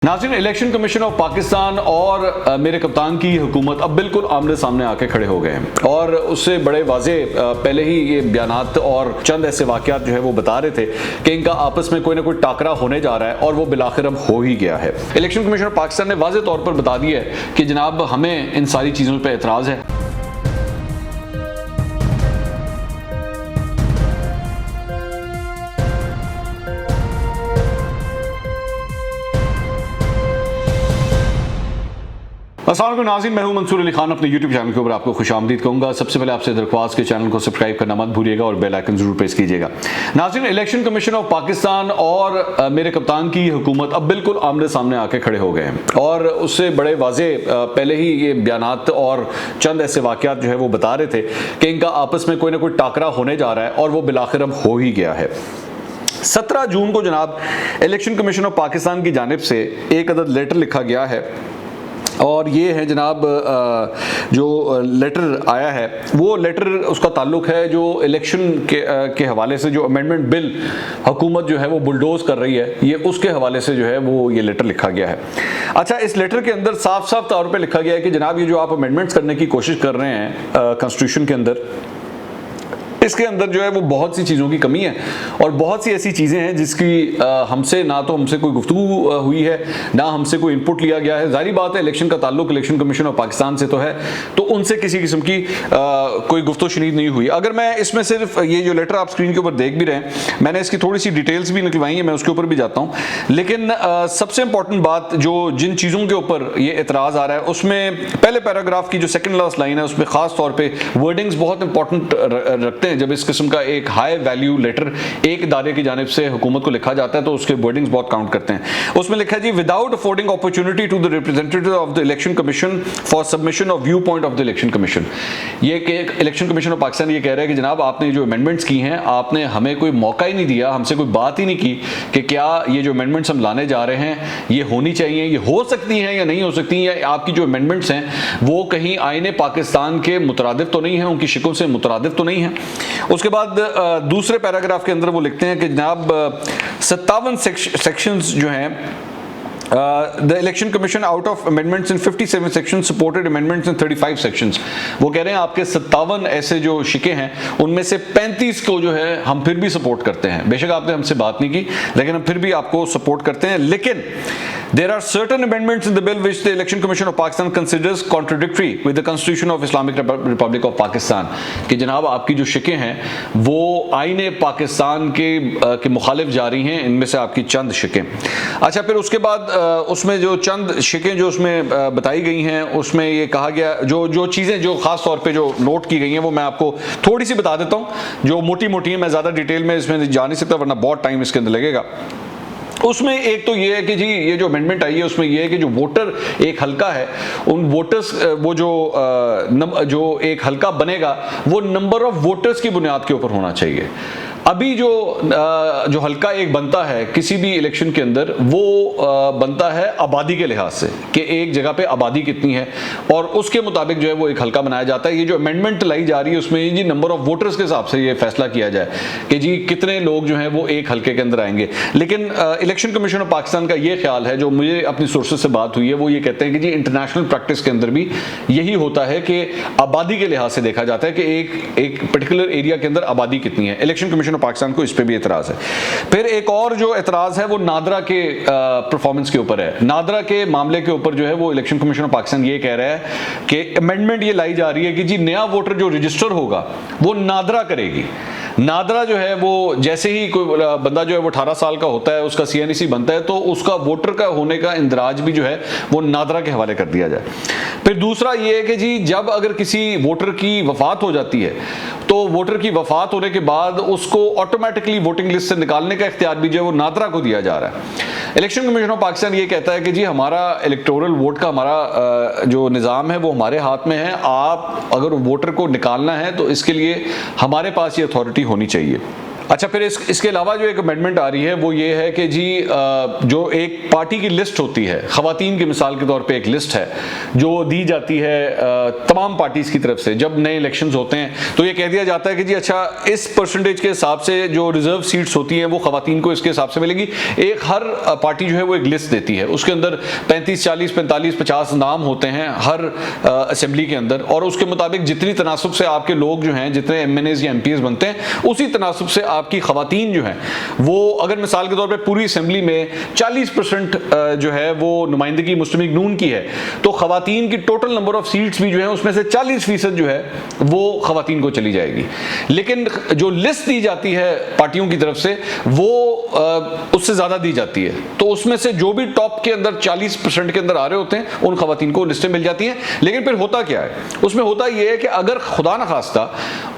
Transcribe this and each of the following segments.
नाज़रीन, election commission of Pakistan और मेरे कप्तान की हुकूमत अब बिल्कुल आमने सामने आके खड़े हो गए हैं और उससे बड़े वाजे पहले ही ये बयानात और चंद ऐसे वाक़यात जो है वो बता रहे थे कि इनका आपस में कोई ना कोई टाकरा होने जा रहा है और वो बिलाखिर अब हो ही गया है। इलेक्शन कमीशन ऑफ पाकिस्तान ने वाजे तौर पर बता दिया है कि जनाब हमें इन सारी चीज़ों पर एतराज़ है। अस्सलाम वालेकुम नाज़रीन, मैं हूं मंसूर अली खान। अपने YouTube चैनल के ऊपर आपको खुशामदीद कहूँगा। सबसे पहले आपसे दरख्वास्त के चैनल को सब्सक्राइब करना मत भूलिएगा और बेल आइकन जरूर प्रेस कीजिएगा। नाज़रीन, इलेक्शन कमीशन ऑफ पाकिस्तान और मेरे कप्तान की हुकूमत अब बिल्कुल आमने सामने आके खड़े हो गए हैं और उससे बड़े वाजे पहले ही ये बयानात और चंद ऐसे वाक़यात जो है वो बता रहे थे कि इनका आपस में कोई ना कोई टाकरा होने जा रहा है और वो बिलाखिर अब हो ही गया है। 17 जून को जनाब इलेक्शन कमीशन ऑफ पाकिस्तान की जानिब से एक अदद लेटर लिखा गया है और ये है जनाब जो लेटर आया है वो लेटर उसका ताल्लुक है जो इलेक्शन के हवाले से जो अमेंडमेंट बिल हुकूमत जो है वो बुलडोज कर रही है, ये उसके हवाले से जो है वो ये लेटर लिखा गया है। अच्छा, इस लेटर के अंदर साफ साफ तौर पे लिखा गया है कि जनाब ये जो आप अमेंडमेंट्स करने की कोशिश कर रहे हैं कॉन्स्टिट्यूशन के अंदर, इसके अंदर जो है वो बहुत सी चीज़ों की कमी है और बहुत सी ऐसी चीज़ें हैं जिसकी हमसे ना तो हमसे कोई गुफ्तगू हुई है ना हमसे कोई इनपुट लिया गया है। जाहिर बात है इलेक्शन का ताल्लुक इलेक्शन कमीशन ऑफ पाकिस्तान से तो है, तो उनसे किसी किस्म की कोई गुफ्तो शनीद नहीं हुई। अगर मैं इसमें सिर्फ ये जो लेटर आप स्क्रीन के ऊपर देख भी रहे हैं, मैंने इसकी थोड़ी सी डिटेल्स भी निकलवाई है, मैं उसके ऊपर भी जाता हूँ। लेकिन सबसे इंपॉर्टेंट बात जो जिन चीज़ों के ऊपर ये एतराज़ आ रहा है उसमें पहले पैराग्राफ की जो सेकेंड लास्ट लाइन है उसमें खास तौर पर वर्डिंग्स बहुत इंपॉर्टेंट रखते हैं। जब इस किस्म का एक हाई वैल्यू लेटर एक इदारे की जानिब से हुकूमत को लिखा जाता है तो उसके वर्डिंग्स बहुत काउंट करते हैं। उसमें लिखा है जी, without affording opportunity to the representative of the election commission for submission of view point of the election commission. ये कि इलेक्शन कमीशन ऑफ पाकिस्तान ये कह रहा है कि जनाब आपने जो अमेंडमेंट्स की हैं आपने हमें कोई मौका ही नहीं दिया, हमसे कोई बात ही नहीं की कि क्या ये जो अमेंडमेंट्स हम लाने जा रहे हैं ये होनी चाहिए, ये हो सकती हैं या नहीं हो सकती, या आपकी जो अमेंडमेंट्स हैं वो कहीं आईने पाकिस्तान के मुतरादिफ तो नहीं है, उनकी शिकों से मुतरादिफ तो नहीं है। उसके बाद दूसरे पैराग्राफ के अंदर वो लिखते हैं कि जनाब 57 सेक्शंस जो हैं the election commission out of amendments in 57 sections supported amendments in 35 sections। वो कह रहे हैं आपके 57 ऐसे जो शिके हैं उनमें से 35 को जो है हम फिर भी सपोर्ट करते हैं। बेशक आपने हमसे बात नहीं की लेकिन हम फिर भी आपको सपोर्ट करते हैं, लेकिन there are certain amendments in the bill which the election commission of Pakistan considers contradictory with the constitution of Islamic Republic of Pakistan। कि जनाब आपकी जो शिकें हैं वो आईने पाकिस्तान के मुखालिफ जा रही हैं, इनमें से आपकी चंद शिकें। अच्छा, फिर उसके बाद उसमें जो चंद शिकें जो उसमें बताई गई हैं उसमें ये कहा गया जो चीज़ें जो ख़ास तौर पे जो नोट की गई हैं वो मैं आपको थोड़ी सी बता देता हूँ जो मोटी मोटी है, मैं ज़्यादा डिटेल में इसमें जा नहीं सकता वरना बहुत टाइम इसके अंदर लगेगा। उसमें एक तो ये है कि जी ये जो अमेंडमेंट आई है उसमें ये है कि जो वोटर एक हल्का है उन वोटर्स वो जो एक हल्का बनेगा वो नंबर ऑफ वोटर्स की बुनियाद के ऊपर होना चाहिए। अभी जो हल्का एक बनता है किसी भी इलेक्शन के अंदर वो बनता है आबादी के लिहाज से कि एक जगह पे आबादी कितनी है और उसके मुताबिक जो है वो एक हल्का बनाया जाता है। ये जो अमेंडमेंट लाई जा रही है उसमें जी नंबर ऑफ वोटर्स के हिसाब से ये फैसला किया जाए कि जी कितने लोग जो हैं वो एक हल्के के अंदर आएंगे। लेकिन इलेक्शन कमीशन ऑफ पाकिस्तान का ये ख्याल है, जो मुझे अपनी सोर्सेज से बात हुई है, वो ये कहते हैं कि जी इंटरनेशनल प्रैक्टिस के अंदर भी यही होता है कि आबादी के लिहाज से देखा जाता है कि एक पर्टिकुलर एरिया के अंदर आबादी कितनी है। इलेक्शन कमीशन पाकिस्तान को इस पे भी एतराज है। फिर एक और जो एतराज है वो नादरा के परफॉर्मेंस के ऊपर है। नादरा के मामले के ऊपर जो है वो इलेक्शन कमीशन ऑफ पाकिस्तान ये कह रहा है कि अमेंडमेंट ये लाई जा रही है कि जी नया वोटर जो रजिस्टर होगा वो नादरा करेगी। नादरा जो है वो जैसे ही कोई बंदा जो है वो 18 साल का होता है, उसका CNC बनता है, तो उसका वोटर का होने का इंदराज भी जो है वो नादरा के हवाले कर दिया जाए। फिर दूसरा ये है कि जी जब अगर किसी वोटर की वफात हो जाती है तो वोटर की वफात होने के बाद उसको ऑटोमेटिकली वोटिंग लिस्ट से निकालने का इख्तियार भी जो है वो नादरा को दिया जा रहा है। इलेक्शन कमीशन ऑफ पाकिस्तान ये कहता है कि जी हमारा इलेक्टोरल वोट का हमारा जो निज़ाम है वो हमारे हाथ में है, आप अगर वोटर को निकालना है तो इसके लिए हमारे पास ये अथॉरिटी होनी चाहिए। अच्छा, फिर इसके अलावा जो एक अमेंडमेंट आ रही है वो ये है कि जी जो एक पार्टी की लिस्ट होती है, खवातीन की मिसाल के तौर पे एक लिस्ट है जो दी जाती है तमाम पार्टीज की तरफ से जब नए इलेक्शंस होते हैं, तो ये कह दिया जाता है कि जी अच्छा इस परसेंटेज के हिसाब से जो रिजर्व सीट्स होती हैं वो खवातीन को इसके हिसाब से मिलेगी। एक हर पार्टी जो है वो एक लिस्ट देती है, उसके अंदर 35, 40, 45, 50 नाम होते हैं हर असेंबली के अंदर, और उसके मुताबिक जितनी तनासुब से आपके लोग जो हैं, जितने MNAs या MPs बनते हैं, उसी तनासुब से आपकी खवातीन जो हैं वो, अगर मिसाल के तौर पे पूरी असेंबली में 40% जो है वो नुमाइंदगी मुस्लिम लीग नून की है, तो खवातीन की टोटल नंबर ऑफ सीट्स भी जो है उसमें से 40% जो है वो खवातीन को चली जाएगी। लेकिन जो लिस्ट दी जाती है पार्टियों की तरफ से वो उससे ज्यादा दी जाती है, तो उसमें से जो भी टॉप के अंदर 40% के अंदर आ रहे होते हैं उन खवातीन को लिस्टें मिल जाती हैं। लेकिन फिर होता क्या है, उसमें होता यह है कि अगर खुदा न खास्ता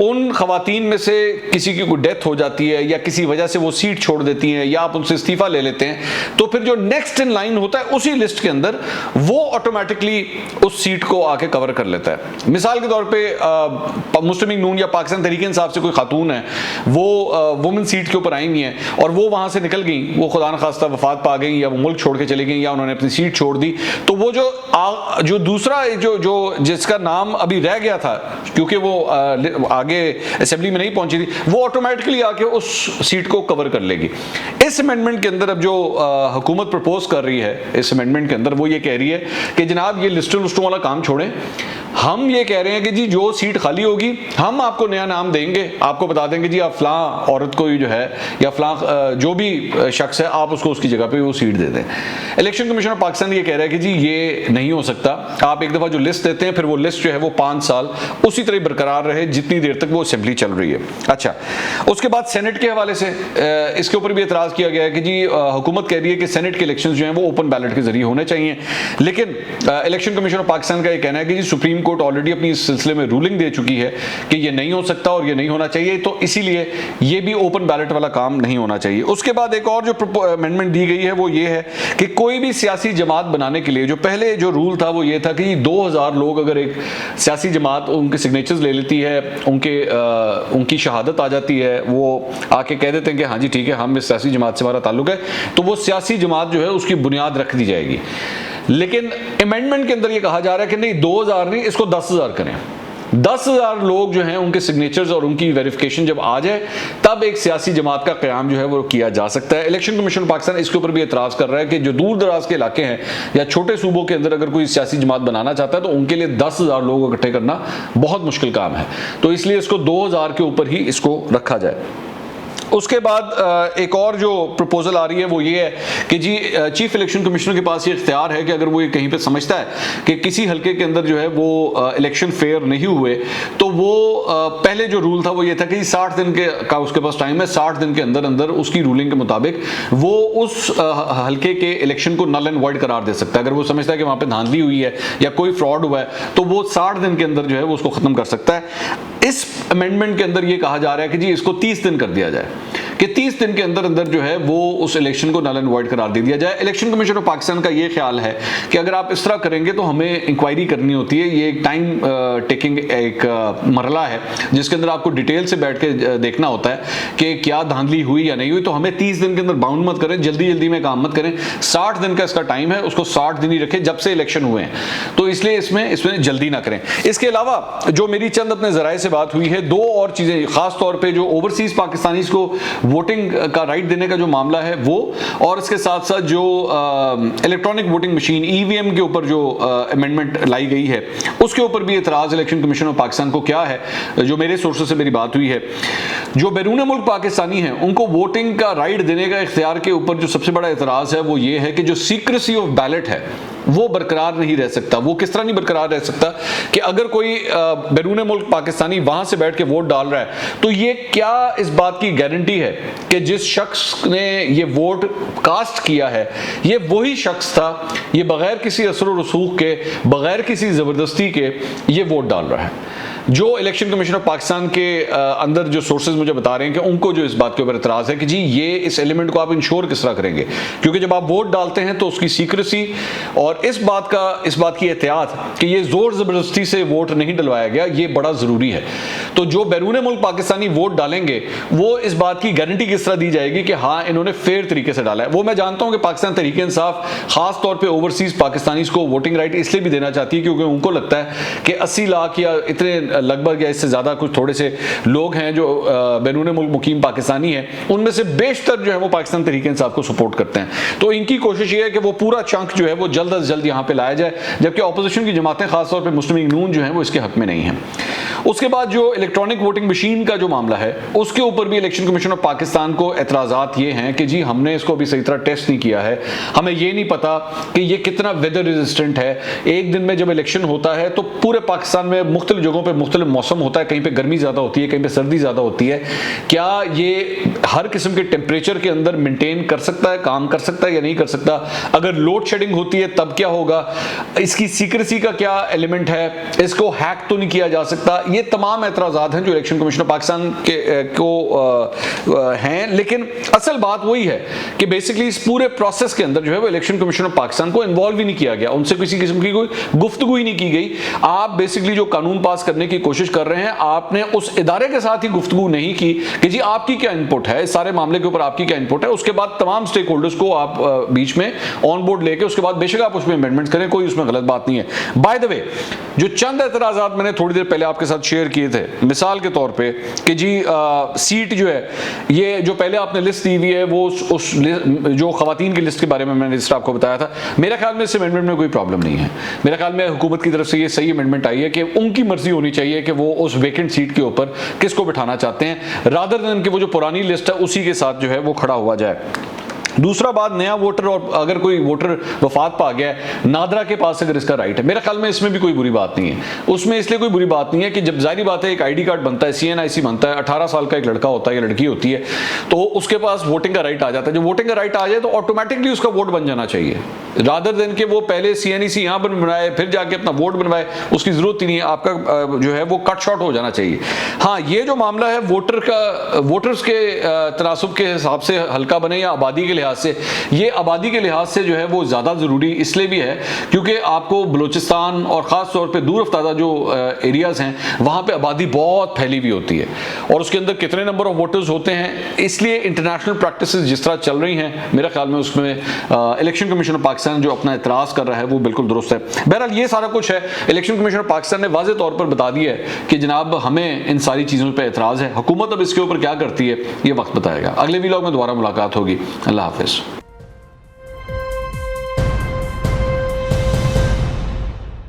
उन खवातीन में से किसी की कोई डेथ हो जाती है या किसी वजह से वो सीट छोड़ देती हैं या आप उनसे इस्तीफा ले लेते हैं, तो फिर जो नेक्स्ट इन लाइन होता है उसी लिस्ट के अंदर वो ऑटोमेटिकली उस सीट को आके कवर कर लेता है। मिसाल के तौर पे मुस्लिम लीग नून या पाकिस्तान तहरीक इंसाफ से कोई खातून है, वो वुमेन सीट के ऊपर आई हुई हैं और वो वहां से निकल गई, वो खुदा न खास्ता वफात पा गई या वो मुल्क छोड़ के चली गई या उन्होंने अपनी सीट छोड़ दी, तो वो जो दूसरा जो जिसका नाम अभी रह गया था क्योंकि वो आगे असेंबली में नहीं पहुंची थी, वो ऑटोमेटिकली आके उस सीट को कवर कर लेगी। इस अमेंडमेंट के अंदर अब जो हुकूमत प्रपोज कर रही है इस अमेंडमेंट के अंदर, वो ये कह रही है कि जनाब ये लिस्टों वाला काम छोड़ें, हम ये कह रहे हैं कि जी जो सीट खाली होगी हम आपको नया नाम देंगे, आपको बता देंगे जी आप फलां औरत को जो है या फलां जो भी शख्स है आप उसको उसकी जगह पे वो सीट दे दें। इलेक्शन कमीशन ऑफ पाकिस्तान ये कह रहा है कि जी ये नहीं हो सकता, आप एक दफ़ा जो लिस्ट देते हैं फिर वो लिस्ट जो है वो 5 साल उसी तरह बरकरार रहे जितनी देर तक वो असेंबली चल रही है। अच्छा, उसके बाद सेनेट के हवाले से इसके ऊपर भी एतराज़ किया गया है कि जी हुकूमत कह रही है कि सेनेट के इलेक्शन जो हैं वो ओपन बैलेट के जरिए होने चाहिए, लेकिन इलेक्शन कमीशन ऑफ पाकिस्तान का ये कहना है कि जी सुप्रीम कोर्ट ऑलरेडी अपनी इस सिलसिले में रूलिंग दे चुकी है कि ये नहीं हो सकता और ये नहीं होना चाहिए, तो इसीलिए ये भी ओपन बैलेट वाला काम नहीं होना चाहिए। उसके बाद एक और जो अमेंडमेंट दी गई है वो ये है कि कोई भी सियासी जमात बनाने के लिए जो पहले जो रूल था वो ये था कि 2000 लोग अगर एक सियासी जमात उनके सिग्नेचर्स ले लेती है, उनकी शहादत आ जाती है, वो आके कह देते हैं कि हाँ जी ठीक है हम इस सियासी जमात से हमारा ताल्लुक है, तो वो सियासी जमात जो है उसकी बुनियाद रख दी जाएगी। लेकिन अमेंडमेंट के अंदर ये कहा जा रहा है कि नहीं 2000 नहीं, इसको 10,000 करें। 10,000 लोग जो हैं उनके सिग्नेचर्स और उनकी वेरिफिकेशन जब आ जाए तब एक सियासी जमात का क़याम जो है वो किया जा सकता है। इलेक्शन कमीशन पाकिस्तान इसके ऊपर भी एतराज़ कर रहा है कि जो दूर दराज के इलाके हैं या छोटे सूबों के अंदर अगर कोई सियासी जमात बनाना चाहता है तो उनके लिए 10,000 लोग इकट्ठे करना बहुत मुश्किल काम है, तो इसलिए इसको 2000 के ऊपर ही इसको रखा जाए। उसके बाद एक और जो प्रपोजल आ रही है वो ये है कि जी चीफ इलेक्शन कमिश्नर के पास ये इख्तियार है कि अगर वो ये कहीं पे समझता है कि किसी हलके के अंदर जो है वो इलेक्शन फेयर नहीं हुए, तो वो पहले जो रूल था वो ये था कि 60 दिन का उसके पास टाइम है, 60 दिन के अंदर अंदर उसकी रूलिंग के मुताबिक वो उस हलके के इलेक्शन को नल एंड वॉइड करार दे सकता है। अगर वो समझता है कि वहाँ पर धांधली हुई है या कोई फ्रॉड हुआ है तो वो 60 दिन के अंदर जो है वो उसको ख़त्म कर सकता है। इस अमेंडमेंट के अंदर ये कहा जा रहा है कि जी इसको 30 दिन कर दिया जाए, कि 30 दिन के अंदर अंदर जो है वो उस इलेक्शन को नल एंड वॉइड करार दे दिया जाए। इलेक्शन कमीशन ऑफ पाकिस्तान का ये ख्याल है कि अगर आप इस तरह करेंगे तो हमें इंक्वायरी करनी होती है, ये एक टाइम टेकिंग एक मरला है जिसके अंदर आपको डिटेल से बैठ के देखना होता है कि क्या धांधली हुई या नहीं हुई, तो हमें 30 दिन के अंदर बाउंड मत करें, जल्दी जल्दी में काम मत करें। 60 दिन का इसका टाइम है, उसको 60 दिन ही रखें जब से इलेक्शन हुए हैं, तो इसलिए इसमें जल्दी ना करें। इसके अलावा जो मेरी चंद अपने जराए से बात हुई है, 2 और चीज़ें खास तौर पर जो ओवरसीज पाकिस्तानीज को वोटिंग का राइट देने का जो मामला है वो, और इसके साथ साथ जो इलेक्ट्रॉनिक वोटिंग मशीन EVM के ऊपर जो अमेंडमेंट लाई गई है उसके ऊपर भी एतराज़ इलेक्शन कमीशन ऑफ पाकिस्तान को क्या है। जो मेरे सोर्सेस से मेरी बात हुई है, जो बैरून मुल्क पाकिस्तानी हैं उनको वोटिंग का राइट देने का इख्तियार के ऊपर जो सबसे बड़ा एतराज़ है वो ये है कि जो सीक्रेसी ऑफ बैलेट है वो बरकरार नहीं रह सकता। वो किस तरह नहीं बरकरार रह सकता कि अगर कोई बैरून मुल्क पाकिस्तानी वहां से बैठ के वोट डाल रहा है तो ये क्या इस बात की गारंटी है कि जिस शख्स ने ये वोट कास्ट किया है ये वही शख्स था, ये बगैर किसी असर व रसूख के, बगैर किसी ज़बरदस्ती के ये वोट डाल रहा है। जो इलेक्शन कमीशन ऑफ पाकिस्तान के अंदर जो सोर्सेज मुझे बता रहे हैं कि उनको जो इस बात के ऊपर इतराज है कि जी ये इस एलिमेंट को आप इंश्योर किस तरह करेंगे, क्योंकि जब आप वोट डालते हैं तो उसकी सीक्रेसी और इस बात की एहतियात कि ये जोर जबरदस्ती से वोट नहीं डलवाया गया, ये बड़ा जरूरी है। तो जो बैरून मुल्क पाकिस्तानी वोट डालेंगे वो इस बात की गारंटी किस तरह दी जाएगी कि हाँ इन्होंने फेयर तरीके से डाला है। वो मैं जानता हूं कि पाकिस्तान तहरीक इंसाफ खास तौर पे ओवरसीज पाकिस्तानीज को वोटिंग राइट इसलिए भी देना चाहती है क्योंकि उनको लगता है कि 80 लाख या इतने लगभग या इससे ज्यादा कुछ थोड़े से लोग हैं जो बैरून मुल्क मुकीम पाकिस्तानी है, उनमें से बेशतर जो है वो पाकिस्तान तहरीक इंसाफ को सपोर्ट करते हैं। तो इनकी कोशिश ये है कि वो पूरा चंक जो है वो जल्द अज जल्द यहाँ पे लाया जाए, जबकि ऑपोजिशन की जमातें खासतौर पर मुस्लिम लीग नून जो है वो इसके हक में नहीं है। उसके बाद जो इलेक्ट्रॉनिक वोटिंग मशीन का जो मामला है उसके ऊपर भी इलेक्शन कमीशन ऑफ पाकिस्तान को एतराजात ये हैं कि जी हमने इसको अभी सही तरह टेस्ट नहीं किया है, हमें ये नहीं पता कि ये कितना वेदर रेजिस्टेंट है। एक दिन में जब इलेक्शन होता है तो पूरे पाकिस्तान में मुख्तलिफ जगहों पर मुख्तलिफ मौसम होता है, कहीं पर गर्मी ज़्यादा होती है, कहीं पर सर्दी ज़्यादा होती है। क्या ये हर किस्म के टेम्परेचर के अंदर मेंटेन कर सकता है, काम कर सकता है या नहीं कर सकता? अगर लोड शेडिंग होती है तब क्या होगा? इसकी सीक्रेसी का क्या एलिमेंट है? इसको हैक तो नहीं किया जा सकता? ये तमाम एतराज़ात हैं जो इलेक्शन कमीशन ऑफ पाकिस्तान को हैं, लेकिन असल बात वही है कि बेसिकली इस पूरे प्रोसेस के अंदर जो है वो इलेक्शन कमीशन ऑफ पाकिस्तान को इन्वॉल्व ही नहीं किया गया, उनसे किसी किस्म की कोई गुफ्तगू ही नहीं की गई। आप बेसिकली जो कानून पास करने की कोशिश कर रहे हैं, आपने उस इदारे के साथ ही गुफ्तगू नहीं की कि जी आपकी क्या इनपुट है, इस सारे मामले के ऊपर आपकी क्या इनपुट है। उसके बाद तमाम स्टेक होल्डर्स को आप बीच में ऑन बोर्ड लेके उसके बाद बेशक आप उसमें अमेंडमेंट्स करें, कोई उसमें गलत बात नहीं है। बाय द वे, जो चंद एतराज़ात मैंने थोड़ी देर पहले आपके साथ शेयर किए थे, मिसाल के तौर पे कि जी सीट जो है, ये जो पहले आपने लिस्ट दी हुई है वो उस जो खवातीन की लिस्ट के बारे में मैंने लिस्ट आपको बताया था, मेरे ख्याल में इस अमेंडमेंट में कोई प्रॉब्लम नहीं है। मेरे ख्याल में हुकूमत की तरफ से ये सही अमेंडमेंट आई है कि उनकी मर्जी होनी चाहिए कि वो उस वेकेंट सीट के ऊपर किसको बिठाना चाहते हैं, रादर देन कि वो जो पुरानी लिस्ट है उसी के साथ जो है वो खड़ा हुआ जाए। दूसरा बात, नया वोटर और अगर कोई वोटर वफात पा गया है, नादरा के पास अगर इसका राइट है, मेरे ख्याल में इसमें भी कोई बुरी बात नहीं है। उसमें इसलिए कोई बुरी बात नहीं है कि जब जाहिर बात है एक आईडी कार्ड बनता है, CNIC बनता है, 18 साल का एक लड़का होता है या लड़की होती है, तो उसके पास वोटिंग का राइट आ जाता है। जब वोटिंग का राइट आ जाए तो ऑटोमेटिकली उसका वोट बन जाना चाहिए, रादर देन कि वो पहले CNIC यहाँ पर बनवाए फिर जाके अपना वोट बनवाए, उसकी जरूरत ही नहीं है। आपका जो है वो कट शॉर्ट हो जाना चाहिए। हाँ, ये जो मामला है वोटर्स के तनासुब के हिसाब से हल्का बने या आबादी के लिहाज से, ये आबादी के लिहाज से जो है वो ज़्यादा ज़रूरी इसलिए भी है क्योंकि आपको बलूचिस्तान और ख़ास तौर पे दूर अफ्तादा जो एरियाज़ हैं वहाँ पे आबादी बहुत फैली हुई होती है और उसके अंदर कितने नंबर ऑफ वोटर्स होते हैं, इसलिए इंटरनेशनल प्रैक्टिसेस जिस तरह चल रही हैं मेरे ख्याल में उसमें इलेक्शन कमीशन ऑफ पाकिस्तान जो अपना एतराज़ कर रहा है वो बिल्कुल दुरुस्त है। बहरहाल ये सारा कुछ है, इलेक्शन कमीशन ऑफ पाकिस्तान ने वाज़ेह तौर पर बता दिया है कि जनाब हमें इन सारी चीज़ों पर एतराज़ है। हुकूमत अब इसके ऊपर क्या करती है ये वक्त बताएगा। अगले वीलॉग में दोबारा मुलाकात होगी। अल्लाह हाफिज़।